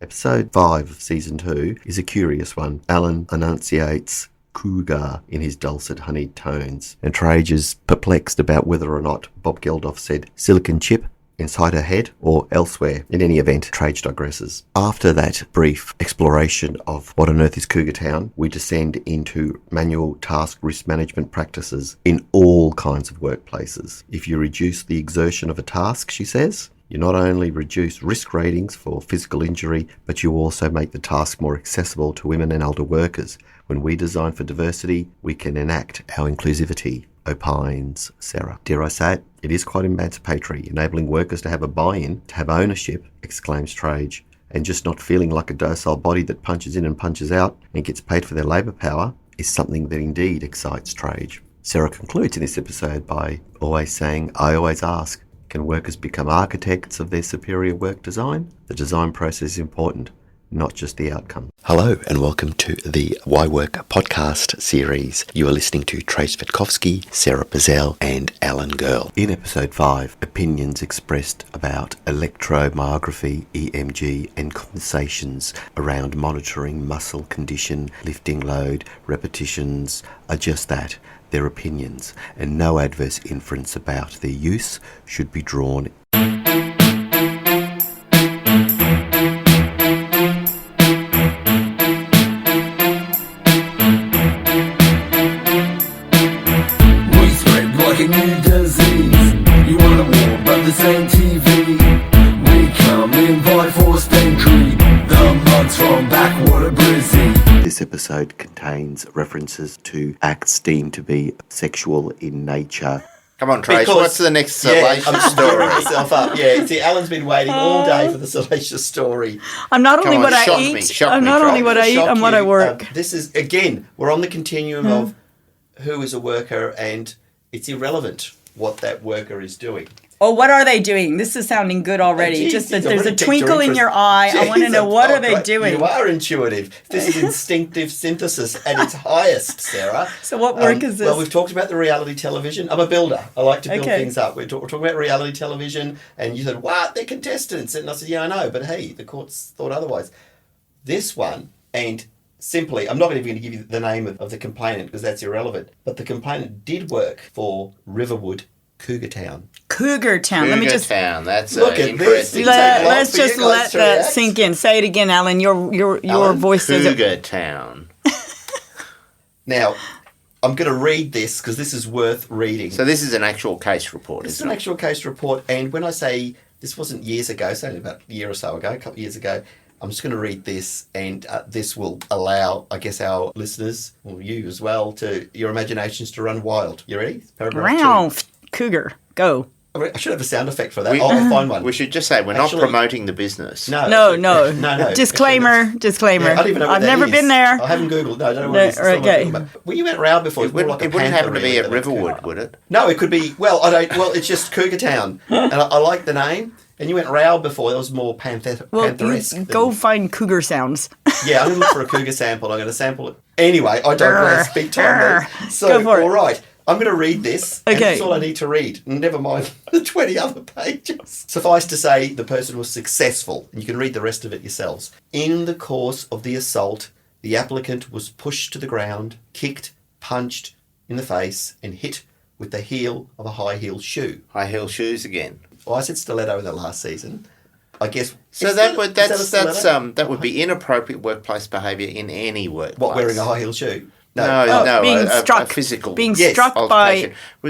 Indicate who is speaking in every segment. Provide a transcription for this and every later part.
Speaker 1: Episode 5 of Season 2 is a curious one. Alan annunciates cougar in his dulcet honeyed tones, and Trajce is perplexed about whether or not Bob Geldof said silicon chip inside her head or elsewhere. In any event, Trajce digresses. After that brief exploration of what on earth is Cougar Town, we descend into manual task risk management practices in all kinds of workplaces. If you reduce the exertion of a task, she says, you not only reduce risk ratings for physical injury, but you also make the task more accessible to women and older workers. When we design for diversity, we can enact our inclusivity, opines Sara. Dare I say it? It is quite emancipatory, enabling workers to have a buy-in, to have ownership, exclaims Trajce, and just not feeling like a docile body that punches in and punches out and gets paid for their labour power is something that indeed excites Trajce. Sara concludes in this episode by always saying, I always ask, can workers become architects of their superior work design? The design process is important, not just the outcome. Hello and welcome to the Why Work podcast series. You are listening to Trajce Vetkovsky, Sara Bazell and Alan Girl. In episode 5, opinions expressed about electromyography, EMG and conversations around monitoring muscle condition, lifting load, repetitions are just that. Their opinions, and no adverse inference about their use should be drawn. This episode contains references to acts deemed to be sexual in nature.
Speaker 2: Come on, Trajce, what's the next salacious story?
Speaker 1: Myself up. Yeah, see, Alan's been waiting all day for the salacious story.
Speaker 3: I'm not only what I eat, I'm not only what I eat, I'm what I work.
Speaker 1: This is, again, we're on the continuum of who is a worker, and it's irrelevant what that worker is doing.
Speaker 3: Oh, what are they doing? This is sounding good already.
Speaker 1: Jeez,
Speaker 3: just that there's a twinkle in your eye. I want to know, what are they doing?
Speaker 1: You are intuitive. This is instinctive synthesis at its highest, Sara.
Speaker 3: So what work is this?
Speaker 1: Well, we've talked about the reality television. I'm a builder. I like to build things up. We're talking about reality television, and you said, what? They're contestants. And I said, yeah, I know, but hey, the courts thought otherwise. This one, and simply, I'm not even going to give you the name of the complainant because that's irrelevant, but the complainant did work for Riverwood, Cougar Town.
Speaker 3: Cougar Town. Let me just
Speaker 2: Town. That's
Speaker 1: look at
Speaker 2: impressive.
Speaker 1: this.
Speaker 3: Let's just let that sink in. Say it again, Alan. Your voice says it.
Speaker 2: Cougar Town.
Speaker 1: Now, I'm going to read this because this is worth reading.
Speaker 2: So this is an actual case report.
Speaker 1: It's an actual case report, and when I say this wasn't years ago, it's only about a year or so ago, a couple of years ago, I'm just going to read this, and this will allow, I guess, our listeners, or you as well, to your imaginations to run wild. You ready?
Speaker 3: Paragraph 2. Cougar, go.
Speaker 1: I should have a sound effect for that. I'll find one.
Speaker 2: We should just say we're not promoting the business.
Speaker 3: No. Disclaimer.
Speaker 1: Yeah, I don't even know
Speaker 3: I've never been there.
Speaker 1: I haven't Googled. No, I don't know what it is.
Speaker 3: Okay.
Speaker 1: Well, you went round before.
Speaker 2: It wouldn't happen to be at Riverwood, would it?
Speaker 1: No, it could be. Well, I don't. Well, it's just Cougar Town, and I like the name. And you went row before. That was more pantheresque.
Speaker 3: Go find cougar sounds.
Speaker 1: Yeah, I'm going to look for a cougar sample. I'm going to sample it. Anyway, I digress big time. So, all right. I'm going to read this, and that's all I need to read. Never mind the 20 other pages. Suffice to say, the person was successful, and you can read the rest of it yourselves. In the course of the assault, the applicant was pushed to the ground, kicked, punched in the face, and hit with the heel of a high-heel shoe.
Speaker 2: High-heel shoes again.
Speaker 1: Well, I said stiletto in the last season. I guess.
Speaker 2: So that would be inappropriate workplace behaviour in any workplace.
Speaker 1: What, wearing a high-heel shoe?
Speaker 2: No,
Speaker 3: being struck,
Speaker 2: a physical.
Speaker 3: Being struck by.
Speaker 2: Were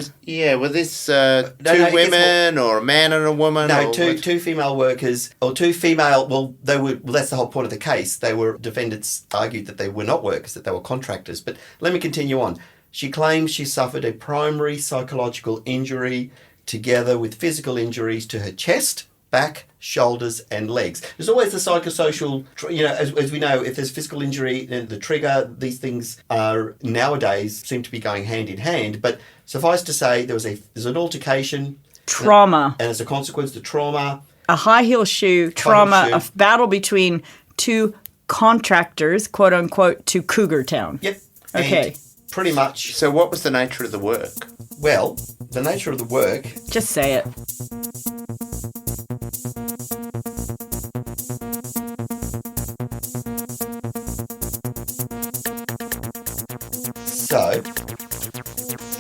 Speaker 2: this two women or a man and a woman?
Speaker 1: No, two female workers, or two female. Well, they were. Well, that's the whole point of the case. Defendants argued that they were not workers, that they were contractors. But let me continue on. She claims she suffered a primary psychological injury together with physical injuries to her chest, back, shoulders and legs. There's always the psychosocial, as we know, if there's physical injury, then the trigger, these things are nowadays seem to be going hand in hand. But suffice to say, there's an altercation.
Speaker 3: Trauma.
Speaker 1: And as a consequence, the trauma.
Speaker 3: A high heel shoe, trauma, a battle between two contractors, quote unquote, to Cougar Town.
Speaker 1: Yep.
Speaker 3: Okay.
Speaker 1: And pretty much.
Speaker 2: So what was the nature of the work?
Speaker 1: Well, the nature of the work.
Speaker 3: Just say it.
Speaker 1: So,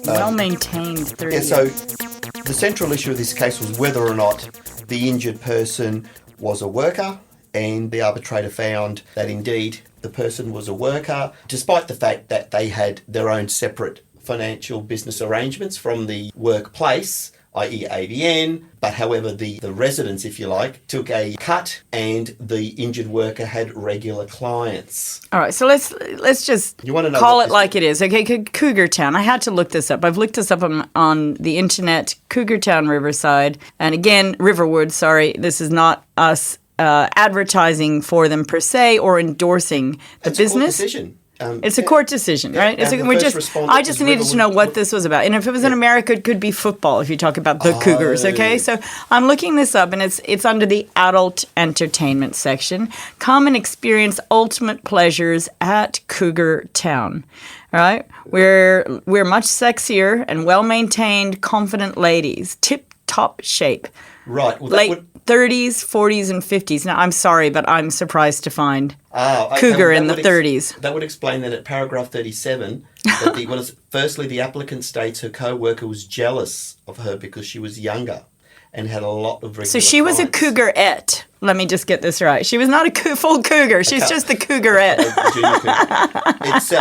Speaker 3: Well-maintained 30
Speaker 1: yeah, so the central issue of this case was whether or not the injured person was a worker, and the arbitrator found that indeed the person was a worker, despite the fact that they had their own separate financial business arrangements from the workplace, i.e. ABN, but however the residents, if you like, took a cut and the injured worker had regular clients.
Speaker 3: All right, so let's just
Speaker 1: You wanna know
Speaker 3: call
Speaker 1: what
Speaker 3: it
Speaker 1: this
Speaker 3: like it is. Okay, Cougar Town. I had to look this up. I've looked this up on the internet, Cougar Town, Riverside. And again, Riverwood, sorry, this is not us advertising for them per se or endorsing the
Speaker 1: It's a court
Speaker 3: business.
Speaker 1: decision.
Speaker 3: It's a court decision, right?
Speaker 1: and the first respondent
Speaker 3: I just
Speaker 1: was
Speaker 3: needed to know
Speaker 1: Riverwood.
Speaker 3: what this was about. And if it was in America, it could be football if you talk about the Cougars, okay? So I'm looking this up, and it's under the adult entertainment section. Come and experience ultimate pleasures at Cougar Town, all right? We're much sexier and well-maintained, confident ladies, tip-top shape.
Speaker 1: Right. Well, that
Speaker 3: Late
Speaker 1: would...
Speaker 3: 30s, 40s, and 50s. Now, I'm sorry, but I'm surprised to find
Speaker 1: okay,
Speaker 3: cougar
Speaker 1: well,
Speaker 3: in the 30s.
Speaker 1: That would explain that at paragraph 37, that firstly, the applicant states her co-worker was jealous of her because she was younger and had a lot of regular
Speaker 3: So she was a
Speaker 1: clients.
Speaker 3: cougarette. Let me just get this right. She was not a full cougar. She's just a cougarette.
Speaker 1: Junior cougar. It's,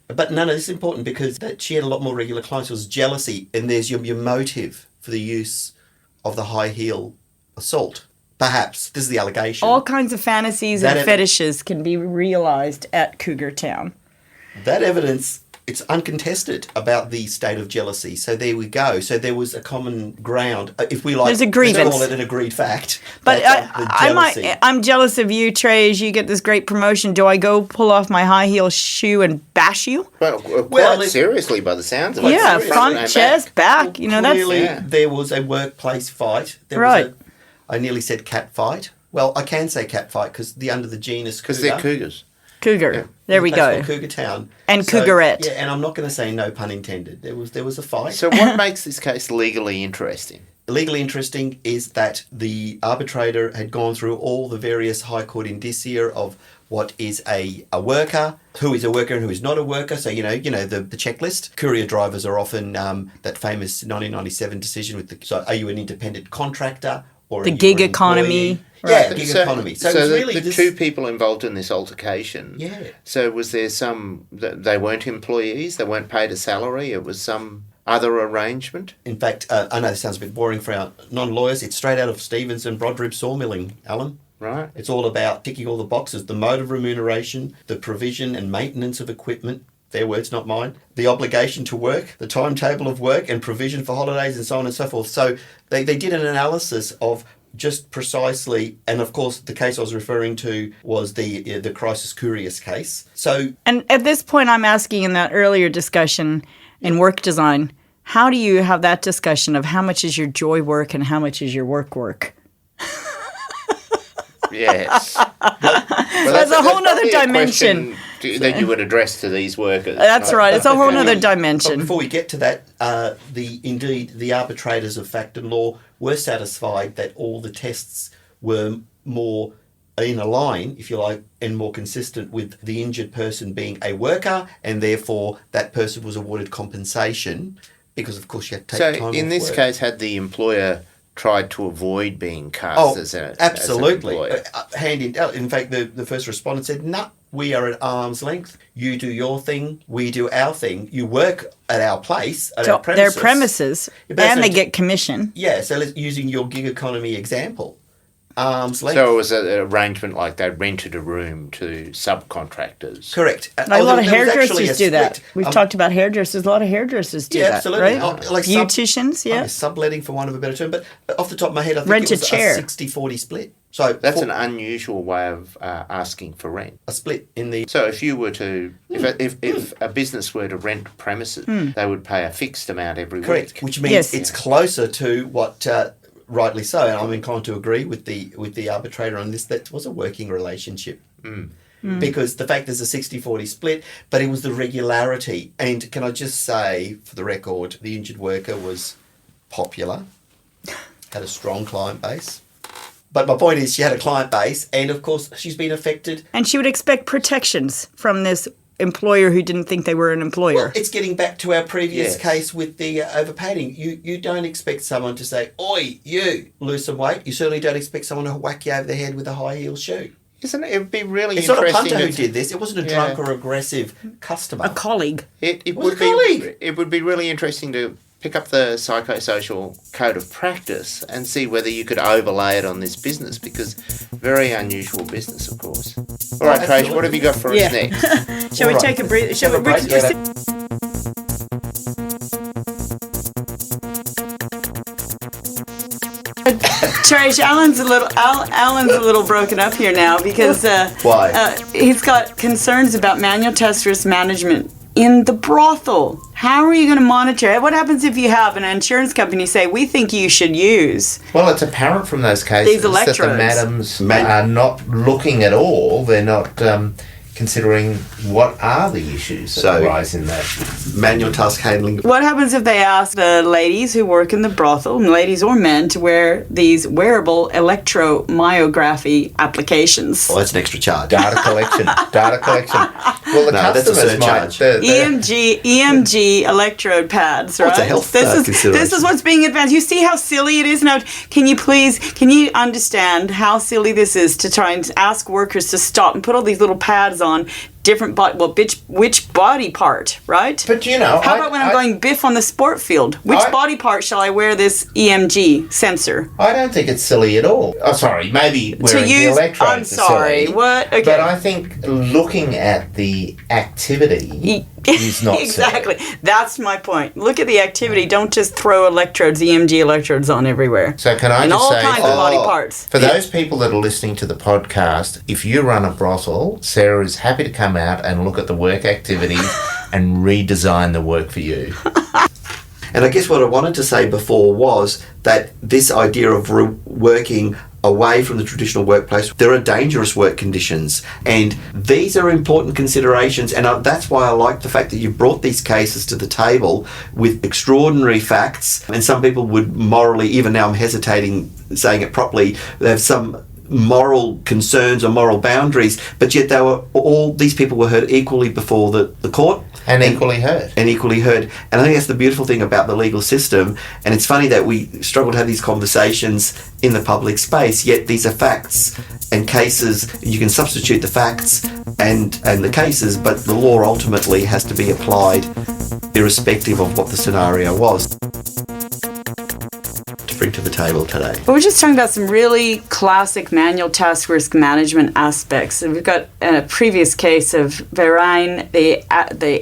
Speaker 1: but no, this is important because that she had a lot more regular clients. It was jealousy, and there's your motive for the use of the high heel assault. Perhaps this is the allegation.
Speaker 3: All kinds of fantasies and
Speaker 1: That
Speaker 3: fetishes can be realized at Cougar Town.
Speaker 1: That evidence, it's uncontested about the state of jealousy. So there we go. So there was a common ground, if we like.
Speaker 3: There's a grievance.
Speaker 1: Let's call it an agreed fact.
Speaker 3: But
Speaker 1: the jealousy.
Speaker 3: I'm jealous of you, Trajce. You get this great promotion. Do I go pull off my high heel shoe and bash you?
Speaker 2: Well, quite seriously by the sounds of it.
Speaker 3: Yeah,
Speaker 2: Front
Speaker 3: front,
Speaker 2: and
Speaker 3: chest, back. You know,
Speaker 1: Clearly,
Speaker 3: that's
Speaker 1: there was a workplace fight. There
Speaker 3: Right.
Speaker 1: was I nearly said cat fight. Well, I can say cat fight because under the genus cougar.
Speaker 2: Because they're cougars.
Speaker 3: cougar.
Speaker 2: Yeah.
Speaker 3: There we
Speaker 1: That's
Speaker 3: go.
Speaker 1: called Cougar Town.
Speaker 3: And cougarette.
Speaker 1: Yeah, and I'm not going to say no pun intended. There was a fight.
Speaker 2: So what makes this case legally interesting?
Speaker 1: Legally interesting is that the arbitrator had gone through all the various High Court indicia of what is a worker, who is a worker and who is not a worker. So, the checklist. Courier drivers are often that famous 1997 decision with so are you an independent contractor or
Speaker 3: The
Speaker 1: are you
Speaker 3: gig
Speaker 1: an
Speaker 3: economy.
Speaker 1: employee? Yeah,
Speaker 3: Right.
Speaker 1: gig economy. So it was really
Speaker 2: the two people involved in this altercation.
Speaker 1: Yeah.
Speaker 2: So was there they weren't employees, they weren't paid a salary, it was some other arrangement?
Speaker 1: In fact, I know this sounds a bit boring for our non-lawyers. It's straight out of Stevens and Brodrib sawmilling, Alan.
Speaker 2: Right.
Speaker 1: It's all about ticking all the boxes, the mode of remuneration, the provision and maintenance of equipment, their words, not mine, the obligation to work, the timetable of work and provision for holidays and so on and so forth. So they did an analysis of just precisely, and of course the case I was referring to was the Crisis Curious case. So,
Speaker 3: And at this point, I'm asking in that earlier discussion in work design, how do you have that discussion of how much is your joy work and how much is your work?
Speaker 2: Yes.
Speaker 3: That's a whole nother
Speaker 2: probably a
Speaker 3: dimension.
Speaker 2: question that you would address to these workers.
Speaker 3: That's right. It's a whole nother
Speaker 1: but
Speaker 3: dimension.
Speaker 1: before we get to that, the arbitrators of fact and law were satisfied that all the tests were more in a line, if you like, and more consistent with the injured person being a worker, and therefore that person was awarded compensation because, of course, you had to take time off
Speaker 2: in this
Speaker 1: work.
Speaker 2: case, had the employer tried to avoid being cast as an
Speaker 1: absolutely.
Speaker 2: employer?
Speaker 1: In fact, the first respondent said, "No, we are at arm's length. You do your thing, we do our thing. You work at our place, at our premises."
Speaker 3: Their premises,
Speaker 1: Yeah, but
Speaker 3: and
Speaker 1: so-
Speaker 3: they get commission.
Speaker 1: Yeah, so using your gig economy example, arm's length.
Speaker 2: So it was an arrangement like they rented a room to subcontractors.
Speaker 1: Correct.
Speaker 3: Like a lot of
Speaker 1: there was actually
Speaker 3: hairdressers
Speaker 1: a
Speaker 3: do that.
Speaker 1: split.
Speaker 3: We've talked about hairdressers. A lot of hairdressers do
Speaker 1: Yeah,
Speaker 3: that,
Speaker 1: absolutely.
Speaker 3: right?
Speaker 1: Like
Speaker 3: Beauticians, yeah.
Speaker 1: subletting, for want of a better term. But off the top of my head, I think
Speaker 3: Rent
Speaker 1: it
Speaker 3: a
Speaker 1: was
Speaker 3: chair.
Speaker 1: a 60-40 split. So
Speaker 2: That's an unusual way of asking for rent.
Speaker 1: a split in the...
Speaker 2: So if you were to, if a business were to rent premises, they would pay a fixed amount every
Speaker 1: Correct,
Speaker 2: week.
Speaker 1: which means
Speaker 3: Yes.
Speaker 1: it's closer to what... rightly so, and I'm inclined to agree with the arbitrator on this, that was a working relationship. Because the fact there's a 60-40 split, but it was the regularity. And can I just say, for the record, the injured worker was popular, had a strong client base. But my point is she had a client base, and of course she's been affected.
Speaker 3: And she would expect protections from this employer who didn't think they were an employer.
Speaker 1: Well, it's getting back to our previous
Speaker 2: Yes.
Speaker 1: case with the overpadding. You don't expect someone to say, "Oi, you, lose some weight." You certainly don't expect someone to whack you over the head with a high heel shoe.
Speaker 2: Isn't it? It would be really
Speaker 1: It's not a
Speaker 2: interesting.
Speaker 1: punter who did this. It wasn't a
Speaker 2: Yeah.
Speaker 1: drunk or aggressive customer.
Speaker 3: A colleague.
Speaker 2: It
Speaker 1: Was
Speaker 2: would
Speaker 1: a
Speaker 2: be.
Speaker 1: colleague.
Speaker 2: It would be really interesting to pick up the psychosocial code of practice and see whether you could overlay it on this business, because very unusual business, of course. All right, Trajce,
Speaker 1: absolutely.
Speaker 2: what have you got for
Speaker 3: Yeah.
Speaker 2: us next?
Speaker 3: Shall we
Speaker 1: All right.
Speaker 3: take a breather? Shall
Speaker 1: Have
Speaker 3: we
Speaker 1: a break, get it.
Speaker 3: Trajce, Alan's a little broken up here now because
Speaker 1: Why?
Speaker 3: he's got concerns about manual test risk management in the brothel. How are you going to monitor it? What happens if you have an insurance company say, we think you should use?
Speaker 2: Well, it's apparent from those cases
Speaker 3: These
Speaker 2: that the
Speaker 3: electrodes.
Speaker 2: madams are not looking at all. They're not considering what are the issues that
Speaker 1: So-
Speaker 2: arise in that.
Speaker 1: Manual task handling.
Speaker 3: What happens if they ask the ladies who work in the brothel, ladies or men, to wear these wearable electromyography applications?
Speaker 1: Well, that's an extra charge.
Speaker 2: Data collection. Well, the
Speaker 1: No, that's a
Speaker 2: customers might.
Speaker 1: surcharge.
Speaker 3: EMG electrode pads, right?
Speaker 1: it's a health
Speaker 3: this is
Speaker 1: consideration.
Speaker 3: what's being advanced. You see how silly it is now. Can you understand how silly this is to try and ask workers to stop and put all these little pads on different body, which body part, right?
Speaker 2: But you know,
Speaker 3: How about when I'm going biff on the sport field? Which body part shall I wear this EMG sensor?
Speaker 2: I don't think it's silly at all. Oh, sorry, maybe wearing the electrodes
Speaker 3: I'm
Speaker 2: are
Speaker 3: sorry.
Speaker 2: silly.
Speaker 3: What? Okay.
Speaker 2: But I think looking at the activity is not
Speaker 3: exactly.
Speaker 2: silly.
Speaker 3: That's my point. Look at the activity. Don't just throw EMG electrodes on everywhere.
Speaker 2: So can I
Speaker 3: And
Speaker 2: just
Speaker 3: all
Speaker 2: say,
Speaker 3: kinds of body parts.
Speaker 2: for those people that are listening to the podcast, if you run a brothel, Sarah is happy to come out and look at the work activities and redesign the work for you.
Speaker 1: And I guess what I wanted to say before was that this idea of working away from the traditional workplace, there are dangerous work conditions, and these are important considerations, and that's why I like the fact that you brought these cases to the table with extraordinary facts, and some people would morally, even now I'm hesitating saying it properly, they have some moral concerns or moral boundaries, but yet all these people were heard equally before the court.
Speaker 2: And equally heard.
Speaker 1: And equally heard. And I think that's the beautiful thing about the legal system. And it's funny that we struggle to have these conversations in the public space, yet these are facts and cases. You can substitute the facts and the cases, but the law ultimately has to be applied irrespective of what the scenario was. To bring to the table today.
Speaker 3: But we're just talking about some really classic manual task risk management aspects. And we've got a previous case of Verine, the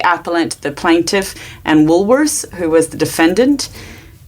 Speaker 3: appellant, the plaintiff, and Woolworths, who was the defendant.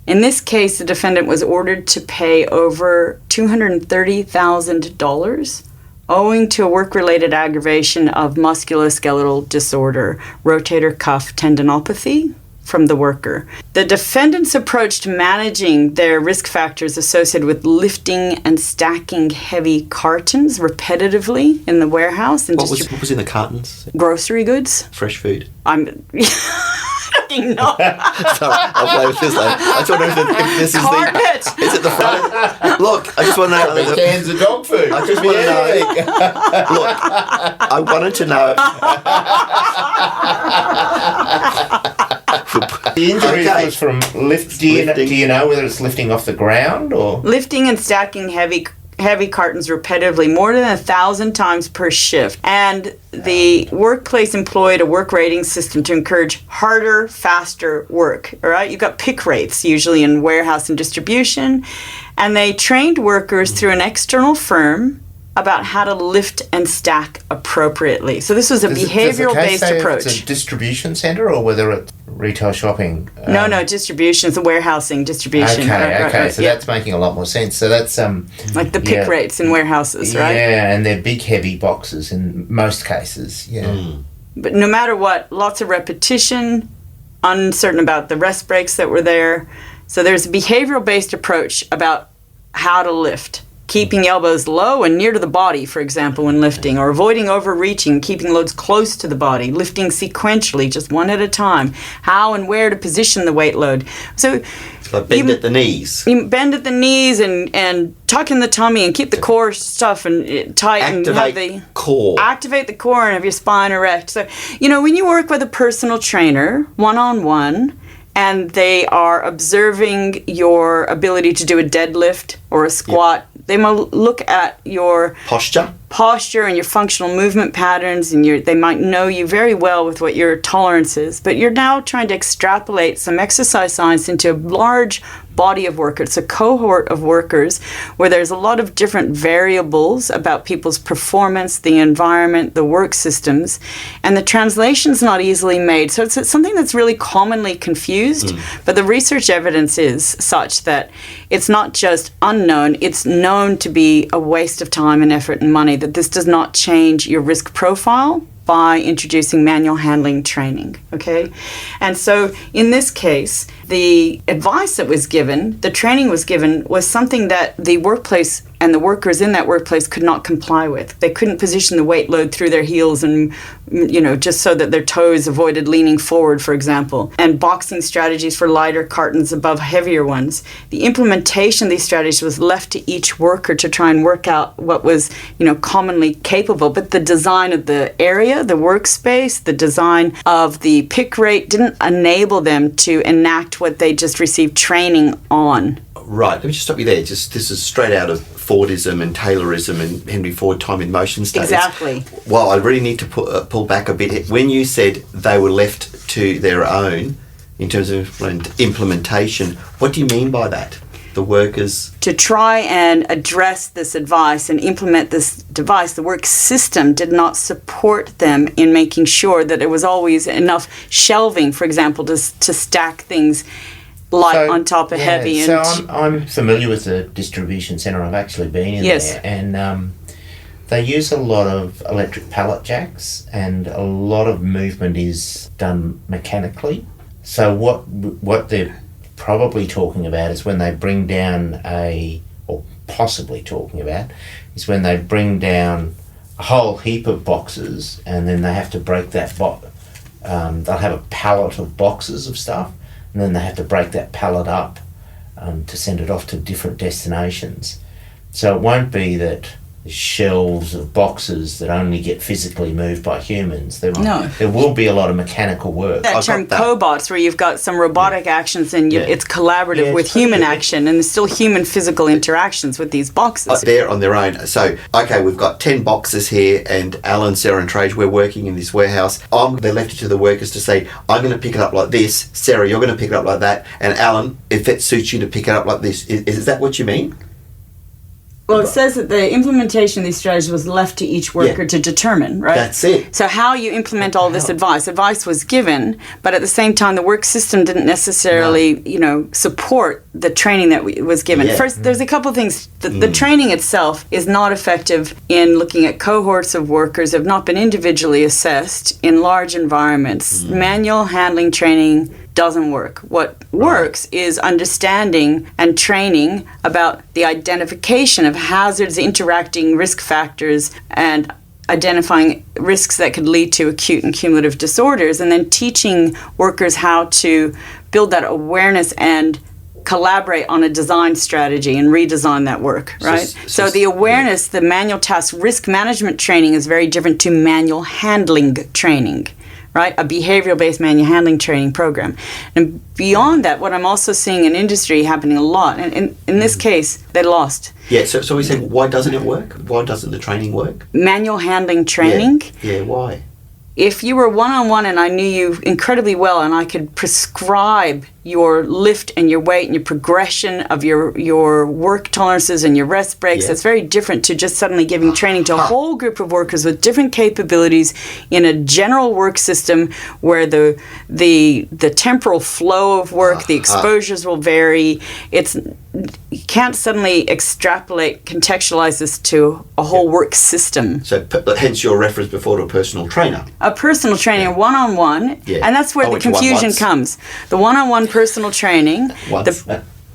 Speaker 3: In this case, the defendant was ordered to pay over $230,000 owing to a work-related aggravation of musculoskeletal disorder, rotator cuff tendinopathy, from the worker. The defendant's approach to managing their risk factors associated with lifting and stacking heavy cartons repetitively in the warehouse and
Speaker 1: What was in the cartons?
Speaker 3: grocery goods.
Speaker 1: Fresh food.
Speaker 3: I'm fucking no.
Speaker 1: Sorry, I'll play with this. I just wonder if this is
Speaker 3: Carpet.
Speaker 1: Is it the front? Look, I just want to know.
Speaker 2: The cans of dog food.
Speaker 1: I just want to know. Look, I wanted to know.
Speaker 2: The injury
Speaker 1: Okay.
Speaker 2: was from lift. Do you know whether it's lifting off the ground or?
Speaker 3: Lifting and stacking heavy cartons repetitively, more than 1,000 times per shift. And the workplace employed a work rating system to encourage harder, faster work. All right, you've got pick rates usually in warehouse and distribution, and they trained workers through an external firm about how to lift and stack appropriately. So this was a behavioral-based approach.
Speaker 2: It's a distribution centre or whether it's retail shopping?
Speaker 3: No, distribution. It's a warehousing distribution.
Speaker 2: Okay. So
Speaker 3: yeah.
Speaker 2: that's making a lot more sense. So that's
Speaker 3: like the pick rates in warehouses, right?
Speaker 2: Yeah, and they're big, heavy boxes in most cases. Yeah.
Speaker 3: But no matter what, lots of repetition, uncertain about the rest breaks that were there. So there's a behavioral-based approach about how to lift. Keeping elbows low and near to the body, for example, when lifting, or avoiding overreaching, keeping loads close to the body, lifting sequentially, just one at a time, how and where to position the weight load. So
Speaker 1: So bend at the knees.
Speaker 3: You bend at the knees and tuck in the tummy and keep the core stuff and tight and have the
Speaker 1: core.
Speaker 3: Activate the core and have your spine erect. So, when you work with a personal trainer, one-on-one, and they are observing your ability to do a deadlift or a squat, they might look at your posture and your functional movement patterns, and they might know you very well with what your tolerance is. But you're now trying to extrapolate some exercise science into a large body of workers. It's a cohort of workers where there's a lot of different variables about people's performance, the environment, the work systems, and the translation's not easily made. So it's something that's really commonly confused, but the research evidence is such that it's not just unknown, it's known to be a waste of time and effort and money, that this does not change your risk profile by introducing manual handling training, okay? And so in this case, the advice that was given, the training was given, was something that the workplace and the workers in that workplace could not comply with. They couldn't position the weight load through their heels and, just so that their toes avoided leaning forward, for example. And boxing strategies for lighter cartons above heavier ones. The implementation of these strategies was left to each worker to try and work out what was, commonly capable. But the design of the area, the workspace, the design of the pick rate didn't enable them to enact what they just received training on.
Speaker 1: Right, let me just stop you there. This is straight out of Fordism and Taylorism and Henry Ford time in motion studies.
Speaker 3: Exactly.
Speaker 1: Well, I really need to pull back a bit. When you said they were left to their own in terms of implementation, what do you mean by that? The workers?
Speaker 3: To try and address this advice and implement this device, the work system did not support them in making sure that there was always enough shelving, for example, to stack things light on top of heavy.
Speaker 2: So I'm familiar with the distribution centre. I've actually been in there, and they use a lot of electric pallet jacks, and a lot of movement is done mechanically. So what they're probably talking about is when they bring down or possibly talking about, is when they bring down a whole heap of boxes, and then they have to break that they'll have a pallet of boxes of stuff, and then they have to break that pallet up to send it off to different destinations. So it won't be that shelves of boxes that only get physically moved by humans. There will be a lot of mechanical work.
Speaker 3: That term cobots, where you've got some robotic actions and it's collaborative with human action, and there's still human physical interactions with these boxes.
Speaker 1: They're on their own. So, okay, we've got 10 boxes here, and Alan, Sarah and Trajce, we're working in this warehouse. They left it to the workers to say, I'm going to pick it up like this, Sarah, you're going to pick it up like that, and Alan, if it suits you to pick it up like this. Is that what you mean?
Speaker 3: Well, it says that the implementation of these strategies was left to each worker to determine, right?
Speaker 1: That's it.
Speaker 3: So how you implement all this advice was given, but at the same time, the work system didn't necessarily, support the training that was given.
Speaker 1: Yeah.
Speaker 3: First, there's a couple of things. The training itself is not effective in looking at cohorts of workers that have not been individually assessed in large environments. Manual handling training doesn't work. What works is understanding and training about the identification of hazards, interacting risk factors, and identifying risks that could lead to acute and cumulative disorders, and then teaching workers how to build that awareness and collaborate on a design strategy and redesign that work, right? So the awareness, the manual task risk management training is very different to manual handling training, right? A behavioral-based manual handling training program. And beyond that, what I'm also seeing in industry happening a lot, and in this case, they lost.
Speaker 1: Yeah, so we said, why doesn't it work? Why doesn't the training work?
Speaker 3: Manual handling training?
Speaker 1: Yeah, why?
Speaker 3: If you were one-on-one and I knew you incredibly well and I could prescribe your lift and your weight and your progression of your work tolerances and your rest breaks, that's very different to just suddenly giving training to a whole group of workers with different capabilities in a general work system where the temporal flow of work, the exposures will vary. You can't suddenly extrapolate, contextualize this to a whole work system.
Speaker 1: So hence your reference before to a personal trainer.
Speaker 3: A personal trainer, one-on-one, and that's where the confusion comes. The one-on-one personal training,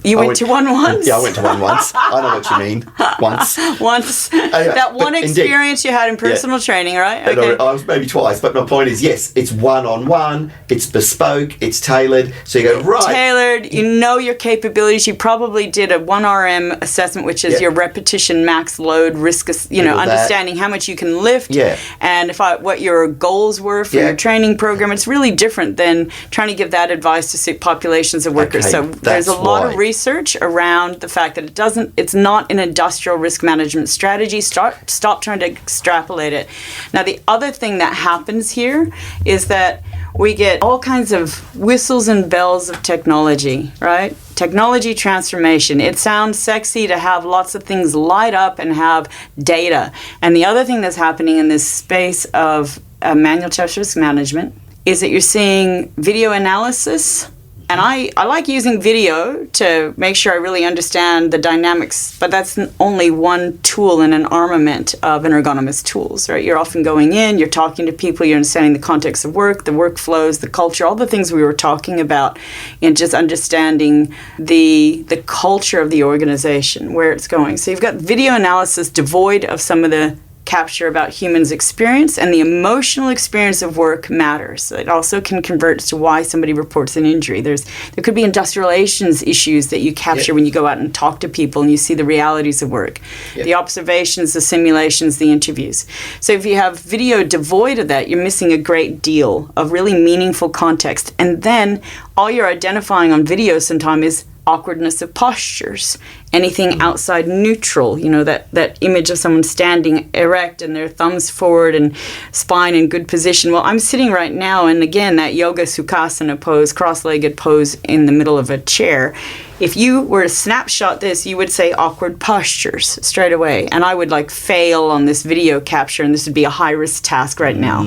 Speaker 3: You went to one once?
Speaker 1: Yeah, I went to one once. I know what you mean. Once.
Speaker 3: Once.
Speaker 1: Anyway,
Speaker 3: that one experience
Speaker 1: indeed,
Speaker 3: you had in personal training, right?
Speaker 1: Okay. I was maybe twice, but my point is, yes, it's one-on-one, it's bespoke, it's tailored. So you go, right.
Speaker 3: Tailored, you know your capabilities. You probably did a 1RM assessment, which is your repetition max load risk, understanding how much you can lift and what your goals were for your training program. It's really different than trying to give that advice to populations of workers.
Speaker 1: Okay,
Speaker 3: so there's a lot of research around the fact that it's not an industrial risk management strategy. Stop trying to extrapolate it. Now, the other thing that happens here is that we get all kinds of whistles and bells of technology, right? Technology transformation. It sounds sexy to have lots of things light up and have data. And the other thing that's happening in this space of manual test risk management is that you're seeing video analysis. And I like using video to make sure I really understand the dynamics, but that's only one tool in an armament of ergonomous tools, right? You're often going in, you're talking to people, you're understanding the context of work, the workflows, the culture, all the things we were talking about, and just understanding the culture of the organization, where it's going. So you've got video analysis devoid of some of the capture about humans' experience, and the emotional experience of work matters. It also can convert to why somebody reports an injury. There could be industrial relations issues that you capture when you go out and talk to people and you see the realities of work, the observations, the simulations, the interviews. So if you have video devoid of that, you're missing a great deal of really meaningful context. And then all you're identifying on video sometimes is awkwardness of postures, anything outside neutral, that image of someone standing erect and their thumbs forward and spine in good position. Well, I'm sitting right now, and again, that yoga sukhasana pose, cross-legged pose in the middle of a chair. If you were to snapshot this, you would say awkward postures straight away. And I would fail on this video capture, and this would be a high-risk task right now.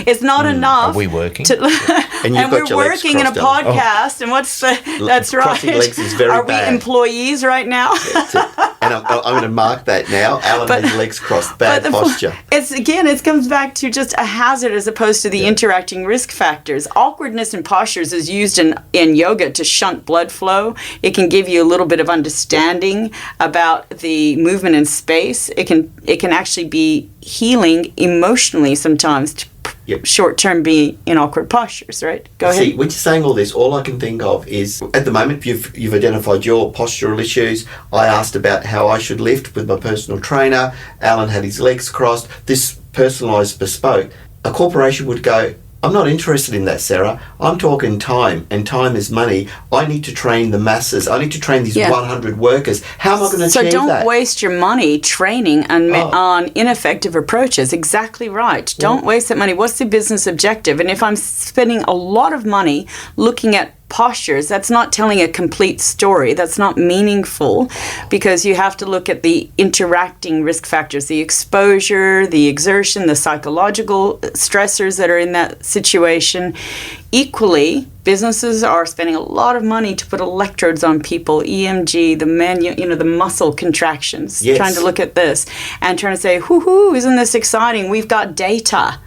Speaker 3: It's not enough.
Speaker 2: Are we working?
Speaker 1: And
Speaker 3: we're working in a podcast, and that's right.
Speaker 1: Crossing legs is very
Speaker 3: Are
Speaker 1: bad.
Speaker 3: we employees right now?
Speaker 1: And I'm going to mark that now. Alan has legs crossed, bad posture.
Speaker 3: It comes back to just a hazard as opposed to the interacting risk factors. Awkwardness in postures is used in yoga to shunt blood flow. It can give you a little bit of understanding about the movement in space. It can actually be healing emotionally sometimes to short-term be in awkward postures, right? Go ahead.
Speaker 1: See, when you're saying all this, all I can think of is, at the moment, you've identified your postural issues. I asked about how I should lift with my personal trainer. Alan had his legs crossed. This personalised bespoke. A corporation would go, I'm not interested in that, Sarah. I'm talking time, and time is money. I need to train the masses. I need to train these 100 workers. How am I going to achieve that?
Speaker 3: So don't waste your money training on ineffective approaches. Exactly right. Don't waste that money. What's the business objective? And if I'm spending a lot of money looking at postures, that's not telling a complete story. That's not meaningful, because you have to look at the interacting risk factors, the exposure, the exertion, the psychological stressors that are in that situation. Equally, businesses are spending a lot of money to put electrodes on people, EMG, the muscle contractions, trying to look at this and trying to say, hoo-hoo, isn't this exciting? We've got data.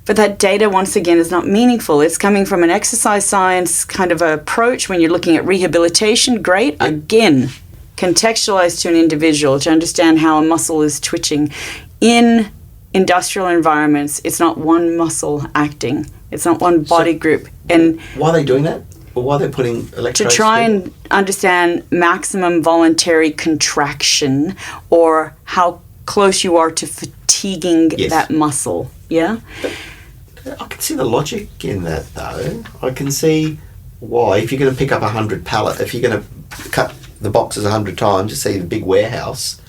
Speaker 3: But that data, once again, is not meaningful. It's coming from an exercise science kind of approach. When you're looking at rehabilitation, great. Again, contextualized to an individual to understand how a muscle is twitching. In industrial environments, it's not one muscle acting. It's not one body group. And
Speaker 1: why are they doing that? Or why are they putting electrodes?
Speaker 3: To try and understand maximum voluntary contraction, or how close you are to fatiguing that muscle. Yeah?
Speaker 1: I can see the logic in that, though. I can see why, if you're going to pick up 100 pallets, if you're going to cut the boxes 100 times to see the big warehouse,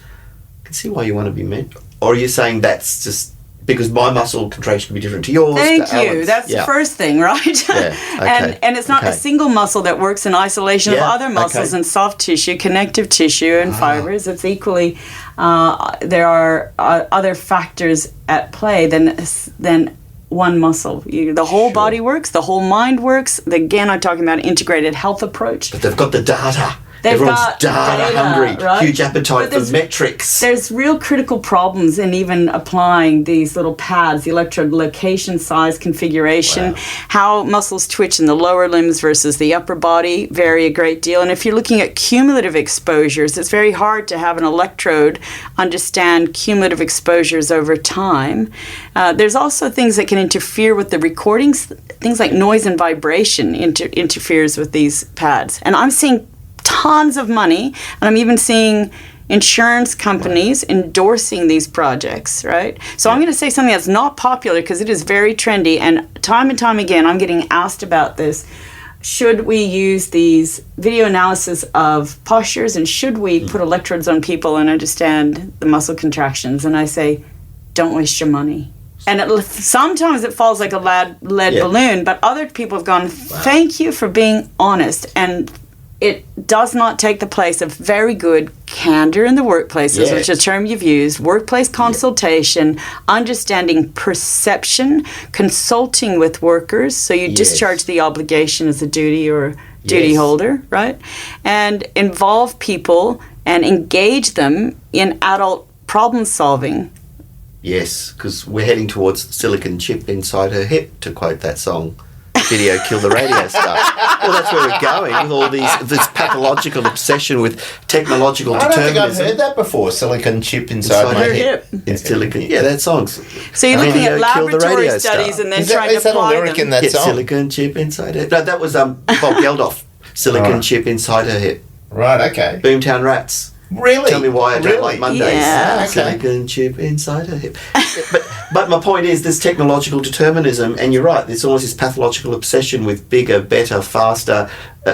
Speaker 1: I can see why you want to be meant. Or are you saying that's just because my muscle contraction can be different to yours?
Speaker 3: Thank you. That's the first thing, right?
Speaker 1: Yeah. Okay.
Speaker 3: and it's not a single muscle that works in isolation of other muscles and soft tissue, connective tissue, and fibers. It's equally, there are other factors at play than one muscle. The whole body works, the whole mind works. Again, I'm talking about an integrated health approach.
Speaker 1: But they've got the data. Everyone's
Speaker 3: got
Speaker 1: data hungry,
Speaker 3: right?
Speaker 1: huge appetite for metrics.
Speaker 3: There's real critical problems in even applying these little pads, the electrode location, size, configuration, how muscles twitch in the lower limbs versus the upper body vary a great deal. And if you're looking at cumulative exposures, it's very hard to have an electrode understand cumulative exposures over time. There's also things that can interfere with the recordings. Things like noise and vibration interferes with these pads. And I'm seeing tons of money, and I'm even seeing insurance companies endorsing these projects, right? So I'm going to say something that's not popular because it is very trendy, and time again I'm getting asked about this. Should we use these video analysis of postures, and should we put electrodes on people and understand the muscle contractions? And I say, don't waste your money. And sometimes it falls like a lead balloon, but other people have gone, thank you for being honest. And it does not take the place of very good candor in the workplaces, which is a term you've used, workplace consultation, understanding perception, consulting with workers, so you discharge the obligation as a duty or duty holder, right? And involve people and engage them in adult problem solving.
Speaker 1: Yes, because we're heading towards silicon chip inside her hip, to quote that song. Video Kill the Radio stuff. Well, that's where we're going with all this pathological obsession with technological determinism.
Speaker 2: I don't think I've heard that before. Silicon chip inside my hip.
Speaker 1: In silicon, that song's.
Speaker 3: So you're looking at laboratory studies and then trying to apply them.
Speaker 2: Is that a lyric in that song?
Speaker 1: Silicon chip inside her. No, that was Bob Geldof. Silicon chip inside her hip.
Speaker 2: Right. Okay.
Speaker 1: Boomtown Rats.
Speaker 2: Really?
Speaker 1: Tell me why I don't like Mondays.
Speaker 3: Yeah.
Speaker 1: Silicon chip inside her hip. But my point is, there's technological determinism, and you're right, there's almost this pathological obsession with bigger, better, faster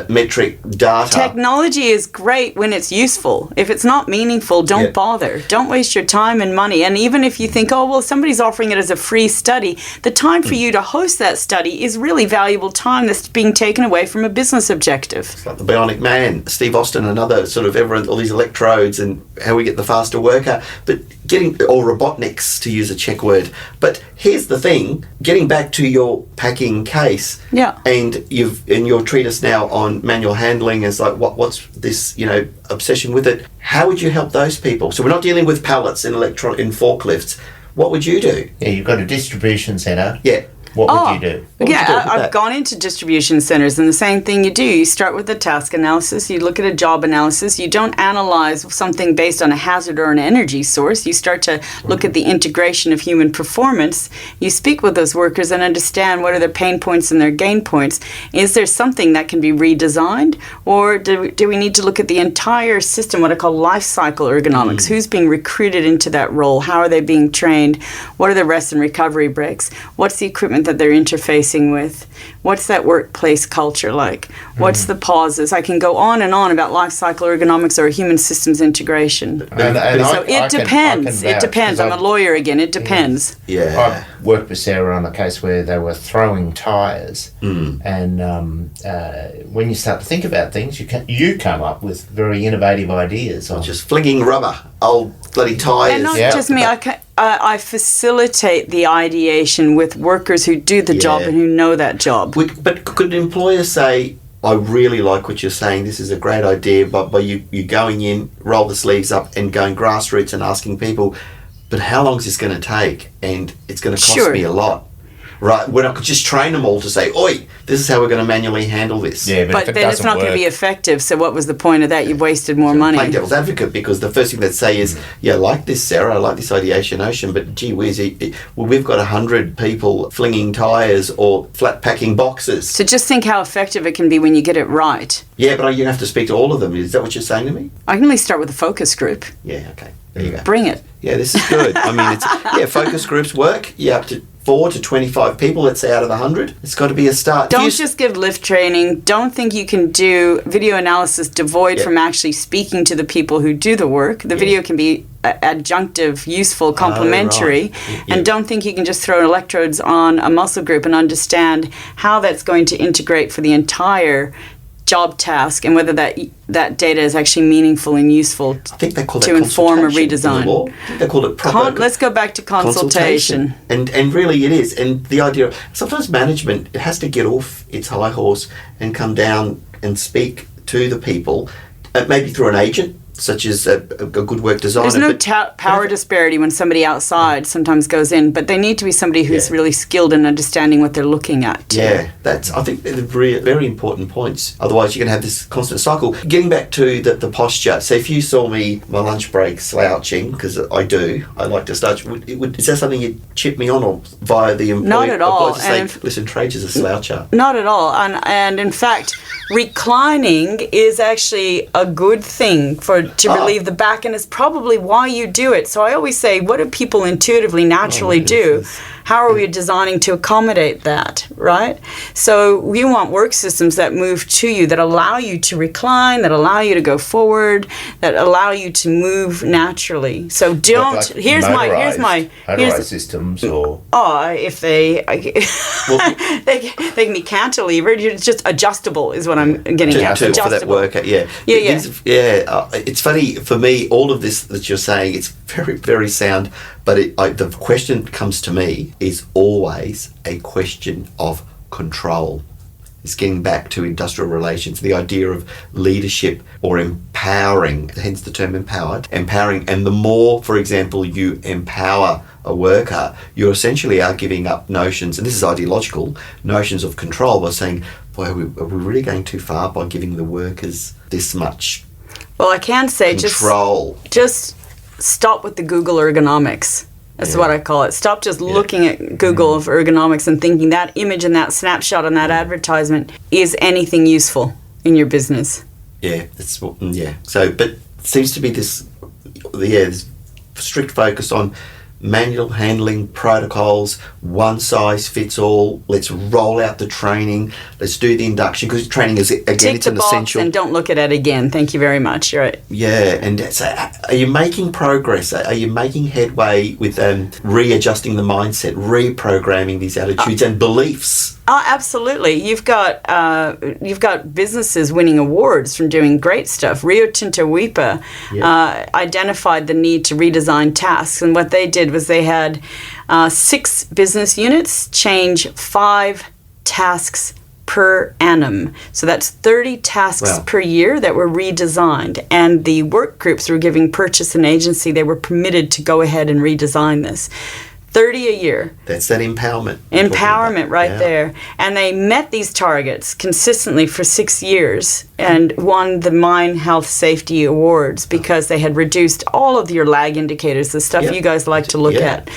Speaker 1: metric data.
Speaker 3: Technology is great when it's useful. If it's not meaningful, don't bother. Don't waste your time and money. And even if you think, oh, well, somebody's offering it as a free study, the time for you to host that study is really valuable time that's being taken away from a business objective.
Speaker 1: It's like the Bionic Man, Steve Austin, another sort of everyone, all these electrodes and how we get the faster worker. But or robotniks, to use a Czech word. But here's the thing, getting back to your packing case, and your treatise now on manual handling is like, what's this, obsession with it? How would you help those people? So we're not dealing with pallets in forklifts. What would you do?
Speaker 2: Yeah, you've got a distribution centre.
Speaker 1: Yeah.
Speaker 2: What would you do?
Speaker 3: I've gone into distribution centers, and the same thing you do. You start with a task analysis. You look at a job analysis. You don't analyze something based on a hazard or an energy source. You start to look at the integration of human performance. You speak with those workers and understand what are their pain points and their gain points. Is there something that can be redesigned, or do we need to look at the entire system, what I call life cycle ergonomics? Who's being recruited into that role? How are they being trained? What are the rest and recovery breaks? What's the equipment that they're interfacing with? What's that workplace culture like? What's the pauses? I can go on and on about life cycle ergonomics or human systems integration. It depends. I'm a lawyer again. It depends.
Speaker 2: I worked with Sarah on a case where they were throwing tyres, and when you start to think about things, you come up with very innovative ideas.
Speaker 1: Or just flinging rubber, old bloody tyres.
Speaker 3: And not just me. I facilitate the ideation with workers who do the job and who know that job.
Speaker 1: But could employers say, I really like what you're saying, this is a great idea, but by you going in, roll the sleeves up and going grassroots and asking people, but how long is this going to take? And it's going to cost me a lot. Right, we're not just train them all to say, oi, this is how we're going to manually handle this.
Speaker 2: Yeah,
Speaker 3: but then it's not going to be effective, so what was the point of that? You've wasted more money.
Speaker 1: Playing devil's advocate, because the first thing they'd say is, I like this, Sarah, I like this ideation notion, but gee whiz, we've got 100 people flinging tyres or flat packing boxes.
Speaker 3: So just think how effective it can be when you get it right.
Speaker 1: Yeah, but you have to speak to all of them. Is that what you're saying to me?
Speaker 3: I can only start with a focus group.
Speaker 1: Yeah, okay. There you go.
Speaker 3: Bring it.
Speaker 1: Yeah, this is good. I mean, focus groups work. Yeah, up to 4 to 25 people, let's say, out of 100. It's got to be a start.
Speaker 3: Don't just give lift training. Don't think you can do video analysis devoid from actually speaking to the people who do the work. The video can be adjunctive, useful, complementary. And don't think you can just throw electrodes on a muscle group and understand how that's going to integrate for the entire job task and whether that data is actually meaningful and useful to inform a redesign.
Speaker 1: They call it proper
Speaker 3: let's go back to consultation.
Speaker 1: And really it is. And the idea, sometimes management, it has to get off its high horse and come down and speak to the people maybe through an agent, such as a good work designer.
Speaker 3: There's no power disparity when somebody outside sometimes goes in, but they need to be somebody who's really skilled in understanding what they're looking at. Too.
Speaker 1: Yeah, I think they're very, very important points. Otherwise, you're going to have this constant cycle. Getting back to the posture. So if you saw me my lunch break slouching, because I like to slouch, is that something you'd chip me on or via the employee?
Speaker 3: Not at all.
Speaker 1: To say, listen, Trajce is a sloucher.
Speaker 3: Not at all. And in fact, reclining is actually a good thing to relieve the back, and it's probably why you do it. So I always say, what do people intuitively, naturally do? How are we designing to accommodate that, right? So we want work systems that move to you, that allow you to recline, that allow you to go forward, that allow you to move naturally. So don't.
Speaker 2: Like
Speaker 3: Here's my
Speaker 2: systems or.
Speaker 3: Oh, if they can be cantilevered, it's just adjustable is what I'm getting at.
Speaker 1: For that work, yeah. It's funny for me. All of this that you're saying, it's very, very sound. But the question that comes to me is always a question of control. It's getting back to industrial relations, the idea of leadership or empowering, hence the term empowering. And the more, for example, you empower a worker, you essentially are giving up notions, and this is ideological, notions of control by saying, boy, are we really going too far by giving the workers this much
Speaker 3: Well, I can say
Speaker 1: control?
Speaker 3: Just stop with the Google ergonomics. That's what I call it. Stop just looking at Google of ergonomics and thinking that image and that snapshot and that advertisement is anything useful in your business.
Speaker 1: Yeah, So, but it seems to be this strict focus on manual handling protocols, one size fits all. Let's roll out the training. Let's do the induction, because training is, again,
Speaker 3: Tick
Speaker 1: it's
Speaker 3: the
Speaker 1: an
Speaker 3: box
Speaker 1: essential.
Speaker 3: And don't look at it again. Thank you very much. You're right.
Speaker 1: Yeah, and so are you making progress? Are you making headway with readjusting the mindset, reprogramming these attitudes and beliefs?
Speaker 3: Oh, absolutely. You've got businesses winning awards from doing great stuff. Rio Tinto WIPA identified the need to redesign tasks, and what they did was they had 6 business units change 5 tasks per annum. So that's 30 tasks per year that were redesigned. And the work groups were giving purchase and agency. They were permitted to go ahead and redesign this. 30 a year.
Speaker 1: That's that empowerment.
Speaker 3: Empowerment right there. And they met these targets consistently for 6 years and won the Mine Health Safety Awards because they had reduced all of your lag indicators, the stuff you guys like to look at.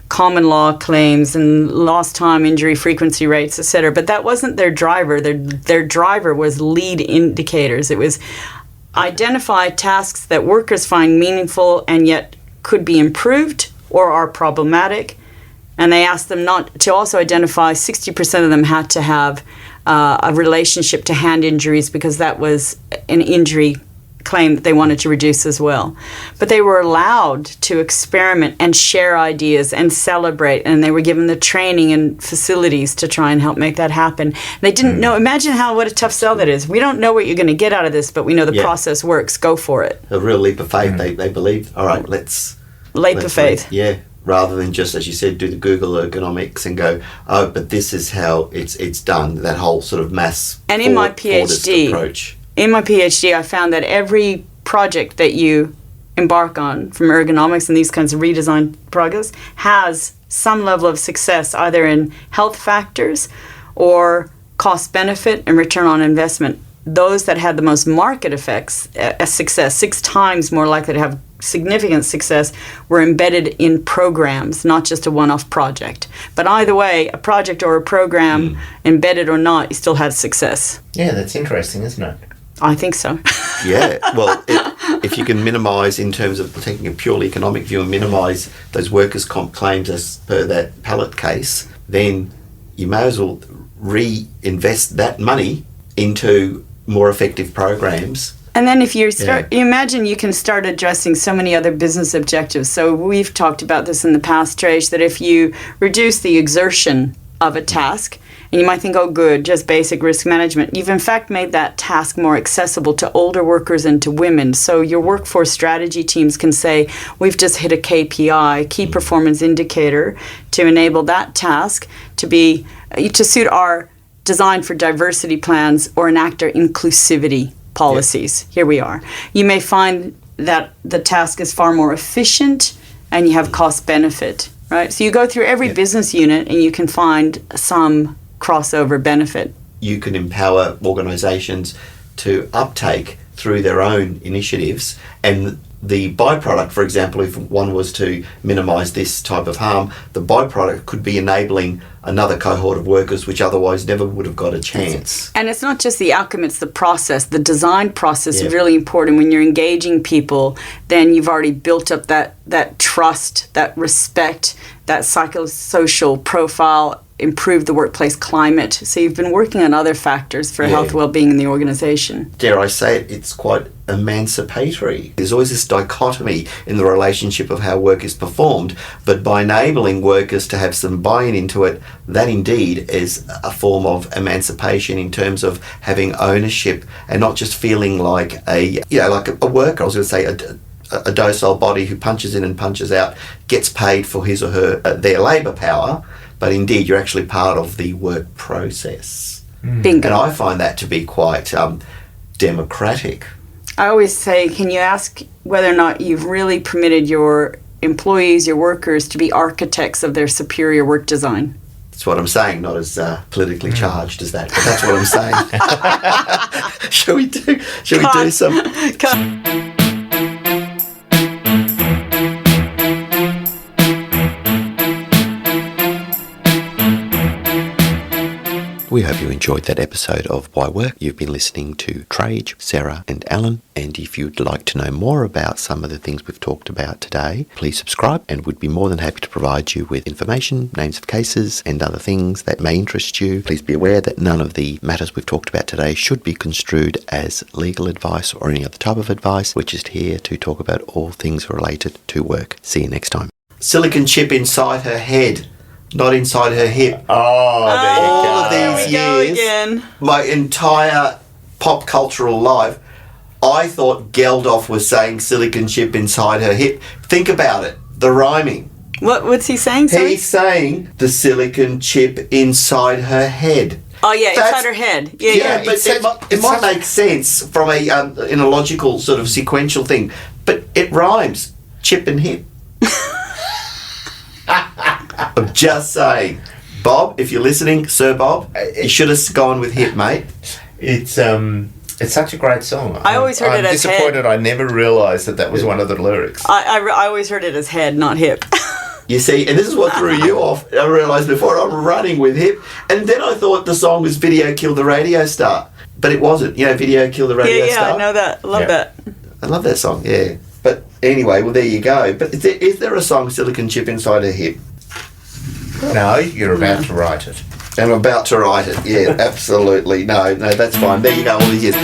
Speaker 3: Common law claims and lost time injury frequency rates, etc. But that wasn't their driver. Their driver was lead indicators. It was identify tasks that workers find meaningful and yet could be improved or are problematic, and they asked them not to also identify 60% of them had to have a relationship to hand injuries because that was an injury claim that they wanted to reduce as well. But they were allowed to experiment and share ideas and celebrate, and they were given the training and facilities to try and help make that happen. They didn't know. Imagine what a tough sell that is. We don't know what you're going to get out of this, but we know the process works. Go for it.
Speaker 1: A real leap of faith. They believe, all right, let's
Speaker 3: faith.
Speaker 1: Yeah, rather than just, as you said, do the Google ergonomics and go, oh, but this is how it's done. That whole sort of mass
Speaker 3: and in my PhD
Speaker 1: approach.
Speaker 3: In my PhD, I found that every project that you embark on from ergonomics and these kinds of redesign projects has some level of success, either in health factors or cost benefit and return on investment. Those that had the most market effects, success, 6 times more likely to have significant success, were embedded in programs, not just a one-off project. But either way, a project or a program, embedded or not, you still had success.
Speaker 2: Yeah, that's interesting, isn't it?
Speaker 3: I think so.
Speaker 1: Yeah, well, if you can minimise, in terms of taking a purely economic view, and minimise those workers' comp claims as per that pallet case, then you may as well reinvest that money into more effective programs.
Speaker 3: And then if you imagine you can start addressing so many other business objectives. So we've talked about this in the past, Trajce, that if you reduce the exertion of a task, and you might think, oh, good, just basic risk management. You've in fact made that task more accessible to older workers and to women. So your workforce strategy teams can say, we've just hit a KPI, key performance indicator, to enable that task to suit our design for diversity plans or enact our inclusivity policies. Here we are. You may find that the task is far more efficient and you have cost benefit, right? So you go through every business unit and you can find some crossover benefit.
Speaker 1: You can empower organisations to uptake through their own initiatives, and the byproduct, for example, if one was to minimise this type of harm, the byproduct could be enabling another cohort of workers which otherwise never would have got a chance.
Speaker 3: And it's not just the outcome, it's the process. The design process is really important. When you're engaging people, then you've already built up that trust, that respect, that psychosocial profile, improve the workplace climate. So you've been working on other factors for health well-being in the organisation.
Speaker 1: Dare I say it, it's quite emancipatory. There's always this dichotomy in the relationship of how work is performed, but by enabling workers to have some buy-in into it, that indeed is a form of emancipation in terms of having ownership and not just feeling like a worker. I was going to say a docile body who punches in and punches out gets paid for his or her their labour power, but indeed you're actually part of the work process.
Speaker 3: Bingo.
Speaker 1: And I find that to be quite democratic.
Speaker 3: I always say, can you ask whether or not you've really permitted your employees, your workers, to be architects of their superior work design?
Speaker 1: That's what I'm saying, not as politically charged as that, but that's what I'm saying. Shall we do some... We hope you enjoyed that episode of Why Work. You've been listening to Trajce, Sara and Alan, and if you'd like to know more about some of the things we've talked about today, please subscribe and we'd be more than happy to provide you with information, names of cases and other things that may interest you. Please be aware that none of the matters we've talked about today should be construed as legal advice or any other type of advice. We're just here to talk about all things related to work. See you next time. Silicon chip inside her head. Not inside her hip.
Speaker 2: Oh, there you go.
Speaker 1: All of these years, my entire pop cultural life, I thought Geldof was saying silicon chip inside her hip. Think about it, the rhyming.
Speaker 3: What's he saying? Sorry?
Speaker 1: He's saying the silicon chip inside her head.
Speaker 3: Oh yeah, inside her head. Yeah.
Speaker 1: But it might make sense from in a logical sort of sequential thing, but it rhymes. Chip and hip. I'm just saying. Bob, if you're listening, Sir Bob, you should have gone with hip, mate.
Speaker 2: It's such a great song.
Speaker 3: I always heard it as head.
Speaker 2: I'm disappointed I never realised that was one of the lyrics.
Speaker 3: I always heard it as head, not hip.
Speaker 1: You see, and this is what threw you off. I realised before I'm running with hip, and then I thought the song was Video Killed the Radio Star, but it wasn't. You know, Video Killed the Radio Star?
Speaker 3: Yeah, I know that. Love that.
Speaker 1: I love that song, yeah. But anyway, well, there you go. But is there a song, Silicon Chip Inside Her Hip?
Speaker 2: No, you're about to write it.
Speaker 1: I'm about to write it, yeah, absolutely. No, that's fine. There you go, all these years.